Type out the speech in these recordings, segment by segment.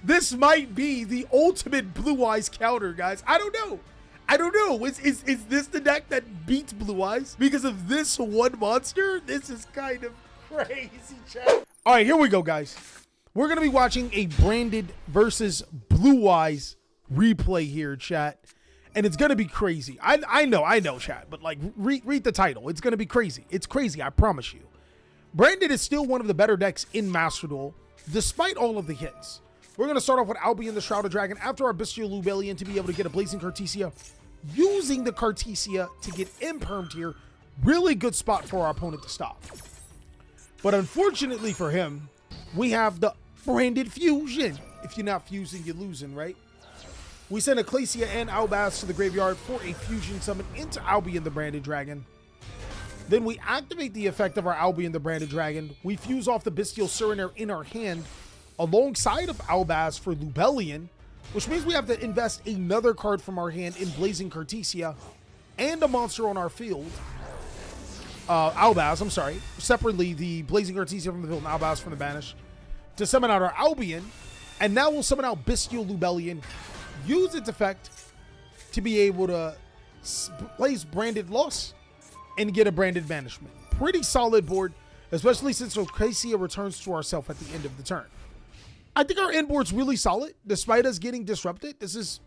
This might be the ultimate Blue Eyes counter, guys. I don't know. Is this the deck that beats Blue Eyes? Because of this one monster? This is kind of crazy, chat. All right, here we go, guys. We're going to be watching a branded versus Blue Eyes replay here, chat. And it's going to be crazy. I know, chat. But, like, read the title. It's going to be crazy. It's crazy, I promise you. Branded is still one of the better decks in Master Duel, despite all of the hits. We're going to start off with Albion, the Shrouded Dragon, after our Bestial Lubellion to be able to get a Blazing Cartesia. Using the Cartesia to get impermed here. Really good spot for our opponent to stop. But unfortunately for him, we have the Branded Fusion. If you're not fusing, you're losing, right? We send Ecclesia and Albaz to the graveyard for a fusion summon into Albion, the Branded Dragon. Then we activate the effect of our Albion, the Branded Dragon. We fuse off the Bestial Serenaire in our hand alongside of Albaz for Lubellion, which means we have to invest another card from our hand in Blazing Cartesia and a monster on our field. Albaz, I'm sorry. Separately, the Blazing Cartesia from the field and Albaz from the banish to summon out our Albion. And now we'll summon out Bestial Lubellion, use its effect to be able to place Branded Loss and get a Branded Banishment. Pretty solid board, especially since Ecclesia returns to ourselves at the end of the turn. I think our end board's really solid, despite us getting disrupted. This is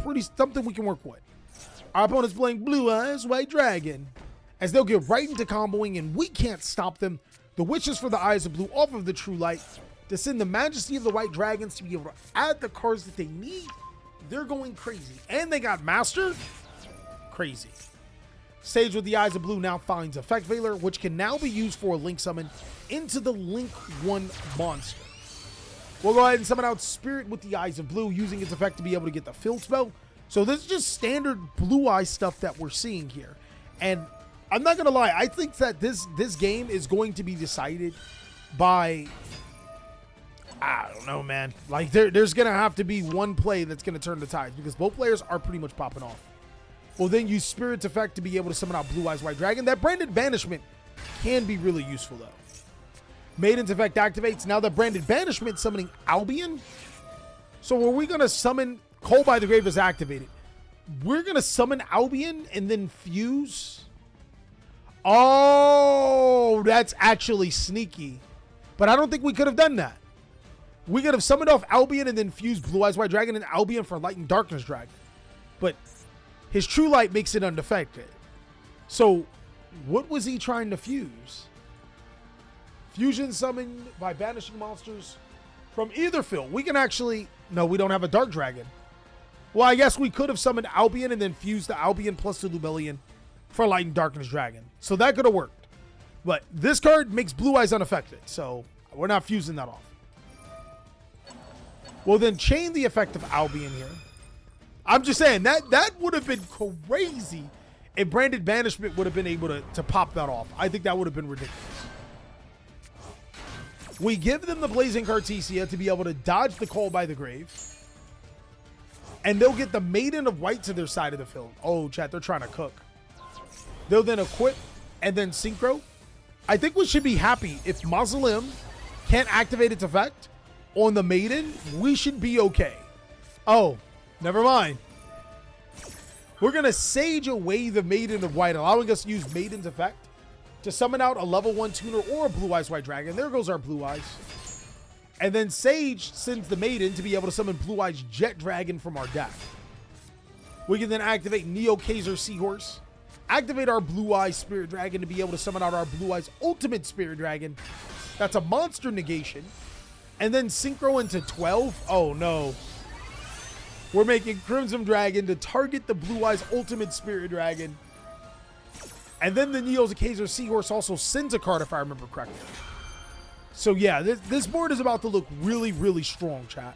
pretty something we can work with. Our opponent's playing Blue Eyes White Dragon, as they'll get right into comboing and we can't stop them. The Witches for the Eyes of Blue off of the True Light to send the Majesty of the White Dragons to be able to add the cards that they need. They're going crazy. And they got Master. Crazy. Sage with the Eyes of Blue now finds Effect Veiler, which can now be used for a Link summon into the Link 1 monster. We'll go ahead and summon out Spirit with the Eyes of Blue, using its effect to be able to get the Field Spell. So this is just standard Blue Eye stuff that we're seeing here. And I'm not going to lie, I think that this game is going to be decided by, I don't know, man. Like, there's going to have to be one play that's going to turn the tides, because both players are pretty much popping off. We'll then use Spirit's effect to be able to summon out Blue Eyes White Dragon. That Branded Banishment can be really useful, though. Maiden's effect activates. Now the Branded Banishment summoning Albion. So are we going to summon... Call by the Grave is activated. We're going to summon Albion and then fuse. Oh, that's actually sneaky. But I don't think we could have done that. We could have summoned off Albion and then fused Blue Eyes White Dragon and Albion for Light and Darkness Dragon. But his True Light makes it unaffected. So what was he trying to fuse? Fusion summoned by banishing monsters from either field. We can actually... No, we don't have a Dark Dragon. Well, I guess we could have summoned Albion and then fused the Albion plus the Lubellion for Light and Darkness Dragon. So that could have worked. But this card makes Blue Eyes unaffected. So we're not fusing that off. We'll then chain the effect of Albion here. I'm just saying, that would have been crazy if Branded Banishment would have been able to pop that off. I think that would have been ridiculous. We give them the Blazing Cartesia to be able to dodge the Call by the Grave. And they'll get the Maiden of White to their side of the field. Oh, chat, they're trying to cook. They'll then equip and then synchro. I think we should be happy. If Mausoleum can't activate its effect on the Maiden, we should be okay. Oh, never mind. We're going to Sage away the Maiden of White, allowing us to use Maiden's effect to summon out a level 1 tuner or a Blue Eyes White Dragon. There goes our Blue Eyes. And then Sage sends the Maiden to be able to summon Blue Eyes Jet Dragon from our deck. We can then activate Neo Kaiser Seahorse, activate our Blue Eyes Spirit Dragon to be able to summon out our Blue Eyes Ultimate Spirit Dragon. That's a monster negation. And then synchro into 12. Oh no. We're making Crimson Dragon to target the Blue Eyes Ultimate Spirit Dragon. And then the Neo Kaiser Seahorse also sends a card, if I remember correctly. So yeah, this board is about to look really, really strong, chat.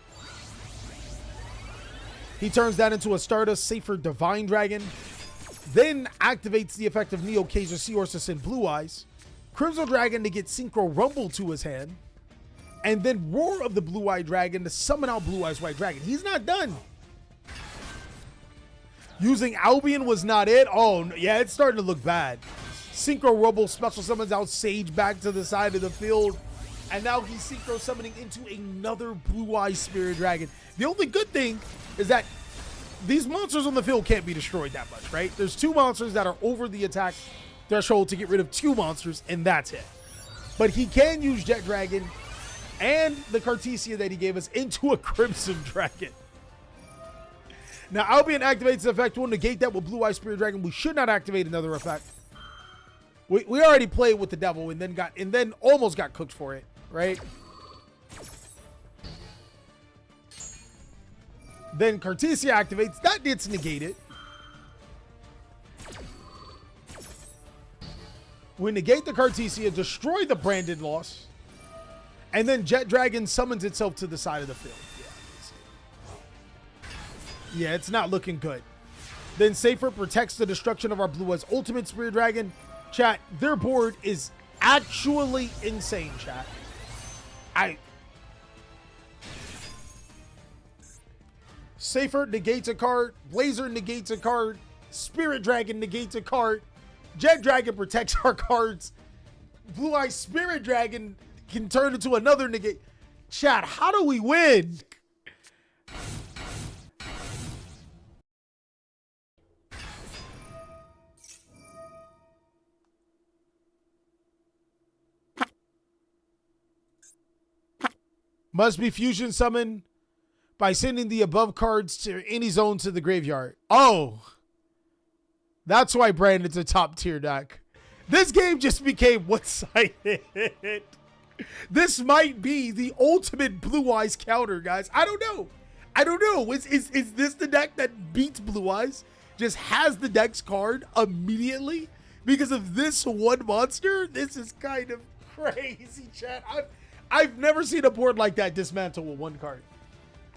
He turns that into a Stardust Safer Divine Dragon. Then activates the effect of Neo Kaiser Seahorse to send Blue Eyes. Crimson Dragon to get Synchro Rumble to his hand. And then Roar of the Blue Eye Dragon to summon out Blue Eyes White Dragon. He's not done. Using Albion was not it. Oh, yeah, it's starting to look bad. Synchro Rumble special summons out Sage back to the side of the field. And now he's synchro summoning into another blue-eyed spirit dragon. The only good thing is that these monsters on the field can't be destroyed that much, right? There's 2 monsters that are over the attack threshold to get rid of 2 monsters, and that's it. But he can use Jet Dragon and the Cartesia that he gave us into a Crimson Dragon. Now, Albion activates the effect. We'll negate that with Blue-Eyed Spirit Dragon. We should not activate another effect. We already played with the devil and then almost got cooked for it, right? Then Cartesia activates. That gets negated. We negate the Cartesia, destroy the branded loss, and then Jet Dragon summons itself to the side of the field. Yeah, it's not looking good. Then Safer protects the destruction of our Blue-Eyes Ultimate Spirit Dragon. Chat, their board is actually insane, chat. Safer negates a card. Blazer negates a card. Spirit Dragon negates a card. Jet Dragon protects our cards. Blue-Eyed Spirit Dragon can turn into another negate. Chat, how do we win? Must be fusion summoned by sending the above cards to any zone to the graveyard. Oh, that's why Brandon's a top tier deck. This game just became one-sided. This might be the ultimate Blue Eyes counter, guys. I don't know. Is this the deck that beats Blue Eyes? Just has the deck's card immediately because of this one monster? This is kind of crazy, chat. I've never seen a board like that dismantle with one card.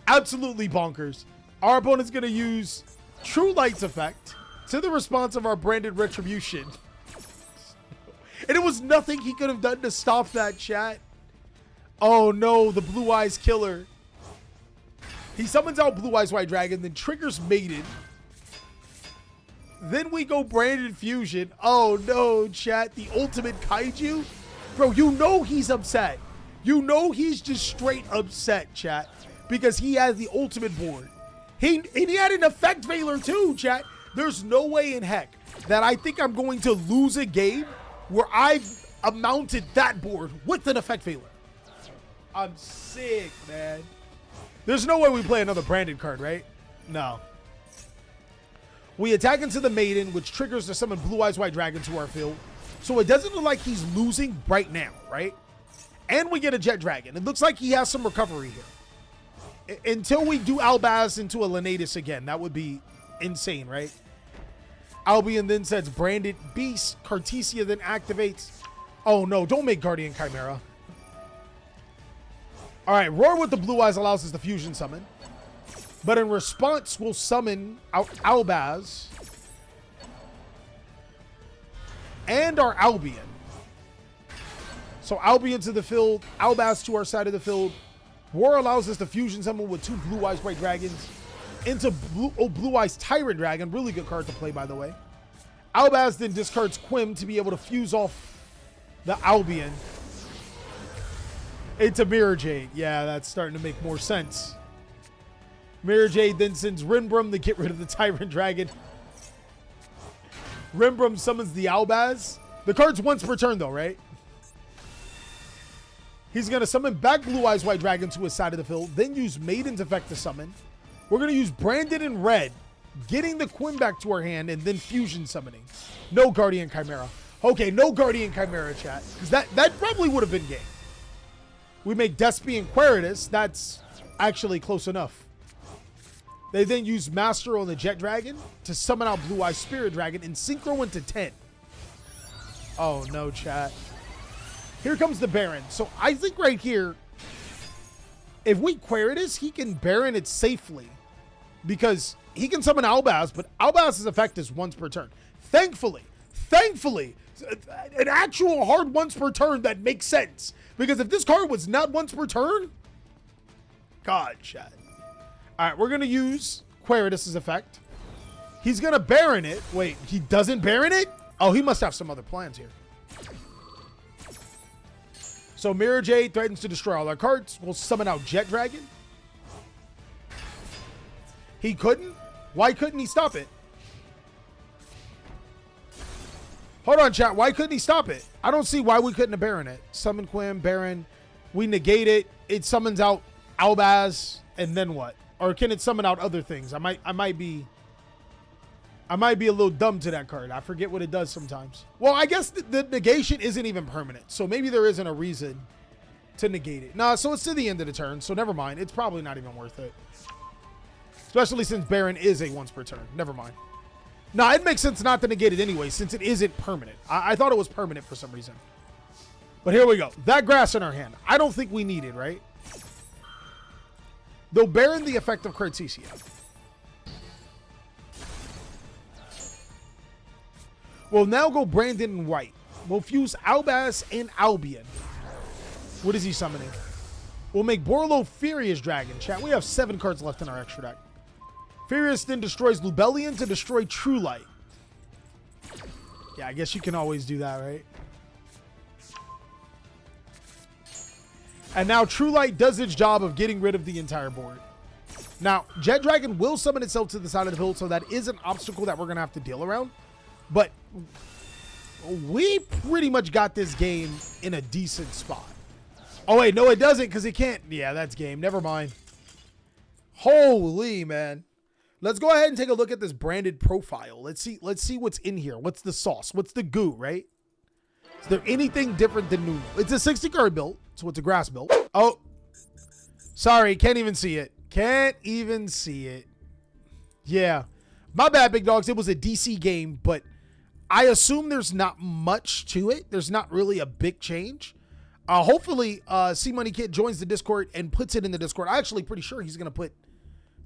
Absolutely bonkers. Our opponent's going to use True Light's effect to the response of our branded Retribution. And it was nothing he could have done to stop that, chat. Oh no, the Blue Eyes killer. He summons out Blue Eyes White Dragon, then triggers Maiden. Then we go branded Fusion. Oh no, chat, the ultimate Kaiju. Bro, you know he's upset. You know he's just straight upset, chat, because he has the ultimate board. And he had an effect veiler too, chat. There's no way in heck that I think I'm going to lose a game where I've mounted that board with an effect veiler. I'm sick, man. There's no way we play another branded card, right? No. We attack into the Maiden, which triggers to summon Blue Eyes White Dragon to our field. So it doesn't look like he's losing right now, right? And we get a Jet Dragon. It looks like he has some recovery here. Until we do Albaz into a Lenatus again. That would be insane, right? Albion then sets Branded Beast. Cartesia then activates. Oh no, don't make Guardian Chimera. All right, Roar with the Blue Eyes allows us to fusion summon. But in response, we'll summon out Albaz. And our Albion. So Albion to the field, Albaz to our side of the field. Roar allows us to fusion summon with 2 Blue Eyes White Dragons into Blue Eyes Tyrant Dragon. Really good card to play, by the way. Albaz then discards Quim to be able to fuse off the Albion. It's a Mirror Jade. Yeah, that's starting to make more sense. Mirror Jade then sends Rinbrum to get rid of the Tyrant Dragon. Rinbrum summons the Albaz. The card's once per turn, though, right? He's going to summon back Blue Eyes White Dragon to his side of the field, then use Maiden's effect to summon. We're going to use Branded in red, getting the Quim back to our hand, and then fusion summoning. No Guardian Chimera. Okay, no Guardian Chimera, chat. Because that probably would have been game. We make Despy and Queritus. That's actually close enough. They then use Master on the Jet Dragon to summon out Blue Eyes Spirit Dragon and synchro into 10. Oh, no, chat. Here comes the Baron. So I think right here, if we Queritus, he can Baron it safely. Because he can summon Albaz, but Albaz's effect is once per turn. Thankfully, an actual hard once per turn that makes sense. Because if this card was not once per turn, God, chat. All right, we're going to use Queritus's effect. He's going to Baron it. Wait, he doesn't Baron it? Oh, he must have some other plans here. So Mirror Jade threatens to destroy all our cards. We'll summon out Jet Dragon. He couldn't? Why couldn't he stop it? Hold on, chat. Why couldn't he stop it? I don't see why we couldn't have Baron it. Summon Quim, Baron. We negate it. It summons out Albaz, and then what? Or can it summon out other things? I might be a little dumb to that card. I forget what it does sometimes. Well, I guess the negation isn't even permanent, so maybe there isn't a reason to negate it. Nah, so it's to the end of the turn, so never mind. It's probably not even worth it. Especially since Baron is a once per turn. Never mind. Nah, it makes sense not to negate it anyway, since it isn't permanent. I thought it was permanent for some reason. But here we go. That grass in our hand. I don't think we need it, right? Though Baron the effect of card CCF. We'll now go Brandon and White. We'll fuse Albaz and Albion. What is he summoning? We'll make Borlo Furious Dragon. Chat, we have 7 cards left in our extra deck. Furious then destroys Lubellion to destroy True Light. Yeah, I guess you can always do that, right? And now True Light does its job of getting rid of the entire board. Now, Jet Dragon will summon itself to the side of the field, so that is an obstacle that we're going to have to deal around. But we pretty much got this game in a decent spot. Oh, wait, no, it doesn't because it can't. Yeah, that's game. Never mind. Holy, man. Let's go ahead and take a look at this branded profile. Let's see what's in here. What's the sauce? What's the goo, right? Is there anything different than Nuno? It's a 60 card build, so it's a grass build. Oh, sorry, can't even see it. Can't even see it. Yeah, my bad, big dogs. It was a DC game, but I assume there's not much to it. There's not really a big change. Hopefully, C Money Kid joins the Discord and puts it in the Discord. I'm actually pretty sure he's going to put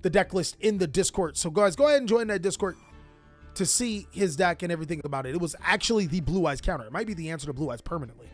the deck list in the Discord. So guys, go ahead and join that Discord to see his deck and everything about it. It was actually the Blue Eyes counter. It might be the answer to Blue Eyes permanently.